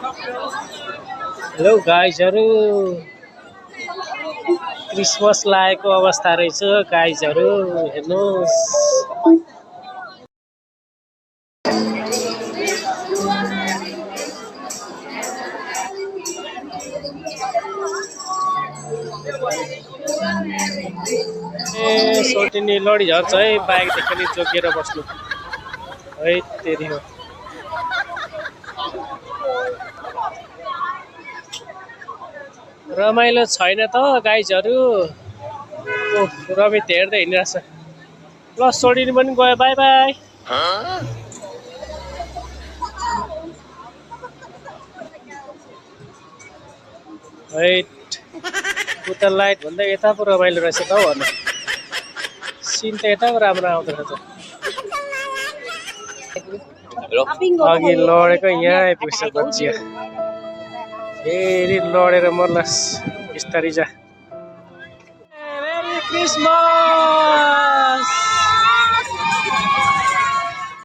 Hello गाइजहरू, Christmas लागेको अवस्था रहेछ गाइजहरू, हेर्नुहोस्। ए सोटिनी लडी झर्छ है, बाइकदेखि नि जोगिएर बस्नु है, तेरी हो। रमाइलो छैन त गाइजहरू। रमित हेर्दै हिँडिरहेछ। ल सोडिनी पनि गयो, बाई बाई। उता लाइट भन्दा यता पो रमाइलो रहेछ त हौ। भन्नु सिन त यता पो राम्रो आउँदो रहेछ। अघि लडेको यहाँ आइपुग्छ बच्चिया, फेरि लडेर मर्लास् बिस्तारी जा। Merry Christmas.